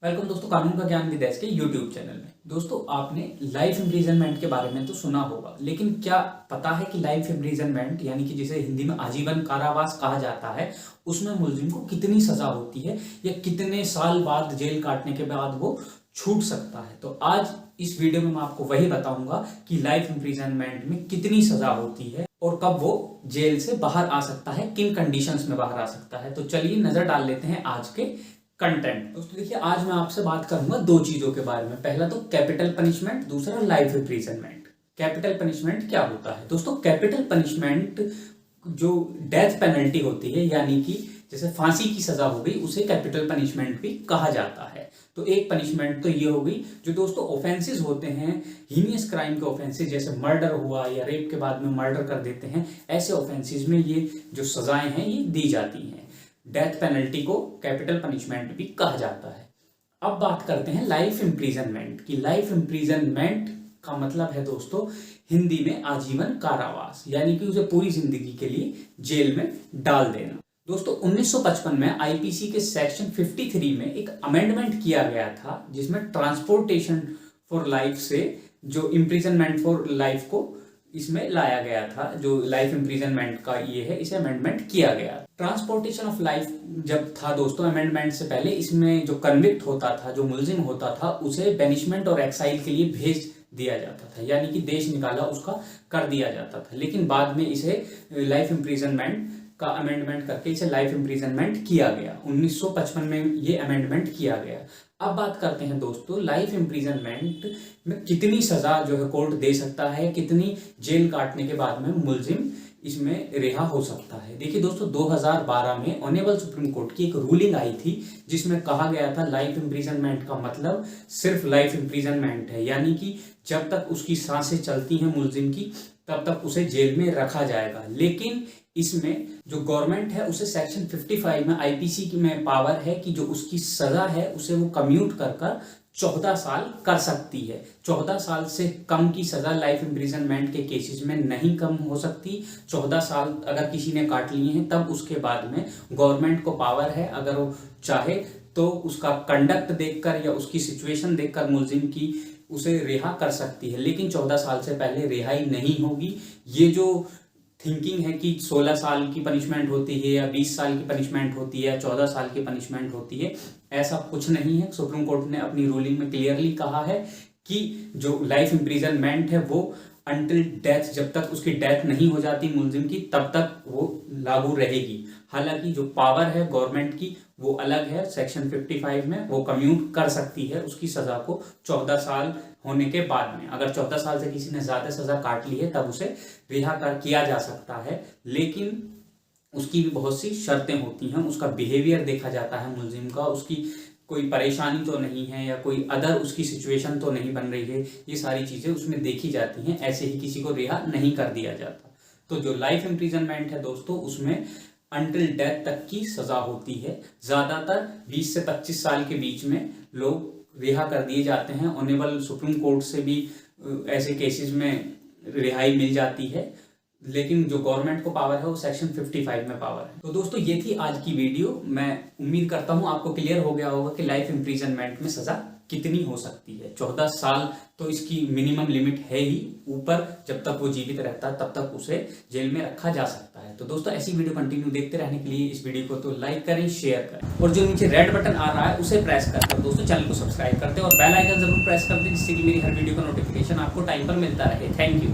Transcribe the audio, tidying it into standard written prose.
Welcome दोस्तों, कानून का ज्ञान विद एस के यूट्यूब चैनल में। दोस्तों, आपने लाइफ इम्प्रिजनमेंट के बारे में तो सुना होगा, लेकिन क्या पता है कि लाइफ इम्प्रिजनमेंट यानी कि जिसे हिंदी में आजीवन कारावास कहा जाता है, उसमें मुलजिम को कितनी सजा होती है या कितने साल बाद जेल काटने के बाद वो छूट सकता है। तो आज इस वीडियो में मैं आपको वही बताऊंगा कि लाइफ इम्प्रिजनमेंट में कितनी सजा होती है और कब वो जेल से बाहर आ सकता है, किन कंडीशंस में बाहर आ सकता है। तो चलिए नजर डाल लेते हैं आज के कंटेंट। दोस्तों देखिए, आज मैं आपसे बात करूंगा दो चीजों के बारे में। पहला तो कैपिटल पनिशमेंट, दूसरा लाइफ इम्प्रिजनमेंट। कैपिटल पनिशमेंट क्या होता है दोस्तों? कैपिटल पनिशमेंट जो डेथ पेनल्टी होती है, यानी कि जैसे फांसी की सजा हो गई, उसे कैपिटल पनिशमेंट भी कहा जाता है। तो एक पनिशमेंट तो ये हो गई। जो दोस्तों ऑफेंसेस होते हैं, हीनियस क्राइम के ऑफेंसेस, जैसे मर्डर हुआ या रेप के बाद में मर्डर कर देते हैं, ऐसे ऑफेंसेस में ये जो सजाएं हैं ये दी जाती हैं। डेथ पेनल्टी को कैपिटल पनिशमेंट भी कहा जाता है। अब बात करते हैं लाइफ इम्प्रिजनमेंट की। लाइफ इम्प्रिजनमेंट का मतलब है दोस्तों हिंदी में आजीवन कारावास, यानी कि उसे पूरी जिंदगी के लिए जेल में डाल देना। दोस्तों 1955 में आईपीसी के सेक्शन 53 में एक अमेंडमेंट किया गया था, जिसमें ट्रांसपोर्टेशन फॉर लाइफ से जो इम्प्रिजनमेंट फॉर लाइफ को इसमें लाया गया था। जो लाइफ इम्प्रिजनमेंट का ये है, इसे अमेंडमेंट किया गया। ट्रांसपोर्टेशन ऑफ लाइफ जब था दोस्तों, अमेंडमेंट से पहले इसमें जो कन्विक्ट होता था, जो मुलजिम होता था, उसे बेनिशमेंट और एक्साइल के लिए भेज दिया जाता था, यानी कि देश निकाला उसका कर दिया जाता था। लेकिन बाद में इसे लाइफ इम्प्रिजनमेंट का अमेंडमेंट करके इसे लाइफ इम्प्रिजनमेंट किया गया। 1955 में ये अमेंडमेंट किया गया। अब बात करते हैं दोस्तों लाइफ इम्प्रिजनमेंट में कितनी सजा जो है कोर्ट दे सकता है, कितनी जेल काटने के बाद में मुलजिम इसमें रिहा हो सकता है। देखिए दोस्तों, 2012 में ऑनरेबल सुप्रीम कोर्ट की एक रूलिंग आई थी, जिसमें कहा गया था लाइफ इम्प्रिजनमेंट का मतलब सिर्फ लाइफ इम्प्रिजनमेंट है, यानी कि जब तक उसकी सांसें चलती हैं मुलजिम की, तब तक उसे जेल में रखा जाएगा। लेकिन इसमें जो गवर्नमेंट है उसे सेक्शन 55 में आईपीसी में पावर है कि जो उसकी सजा है उसे वो कम्यूट कर 14 साल कर सकती है। 14 साल से कम की सजा लाइफ इम्प्रिजनमेंट के केसेस में नहीं कम हो सकती। 14 साल अगर किसी ने काट लिए हैं, तब उसके बाद में गवर्नमेंट को पावर है, अगर वो चाहे तो उसका कंडक्ट देखकर या उसकी सिचुएशन देखकर मुलजिम की उसे रिहा कर सकती है। लेकिन 14 साल से पहले रिहाई नहीं होगी। ये जो थिंकिंग है कि 16 साल की पनिशमेंट होती है या 20 साल की पनिशमेंट होती है या 14 साल की पनिशमेंट होती है, ऐसा कुछ नहीं है। सुप्रीम कोर्ट ने अपनी रूलिंग में क्लियरली कहा है कि जो लाइफ इम्प्रिजनमेंट है वो अंटिल डेथ, जब तक उसकी डेथ नहीं हो जाती मुलजिम की, तब तक वो लागू रहेगी। हालांकि जो पावर है गवर्नमेंट की वो अलग है। सेक्शन 55 में वो कम्यूट कर सकती है उसकी सजा को 14 साल होने के बाद में। अगर 14 साल से किसी ने ज्यादा सजा काट ली है, तब उसे रिहा कर किया जा सकता है। लेकिन उसकी भी बहुत सी शर्तें होती हैं। उसका बिहेवियर देखा जाता है मुलजिम का, उसकी कोई परेशानी तो नहीं है या कोई अदर उसकी सिचुएशन तो नहीं बन रही है, ये सारी चीजें उसमें देखी जाती हैं। ऐसे ही किसी को रिहा नहीं कर दिया जाता। तो जो लाइफ इम्प्रिजनमेंट है दोस्तों, उसमें अंटिल डेथ तक की सजा होती है। ज्यादातर 20 से 25 साल के बीच में लोग रिहा कर दिए जाते हैं। ऑनरेबल सुप्रीम कोर्ट से भी ऐसे केसेस में रिहाई मिल जाती है। लेकिन जो गवर्नमेंट को पावर है वो सेक्शन 55 में पावर है। तो दोस्तों ये थी आज की वीडियो। मैं उम्मीद करता हूं आपको क्लियर हो गया होगा कि लाइफ इम्प्रिजनमेंट में सजा कितनी हो सकती है। 14 साल तो इसकी मिनिमम लिमिट है ही, ऊपर जब तक वो जीवित रहता है तब तक उसे जेल में रखा जा सकता है। तो दोस्तों ऐसी वीडियो कंटिन्यू देखते रहने के लिए इस वीडियो को तो लाइक करें, शेयर करें, और जो नीचे रेड बटन आ रहा है उसे प्रेस कर दोस्तों चैनल को सब्सक्राइब करते हैं और बेल आइकन जरूर प्रेस कर दें, जिससे कि मेरी हर वीडियो का नोटिफिकेशन आपको टाइम पर मिलता रहे। Thank you.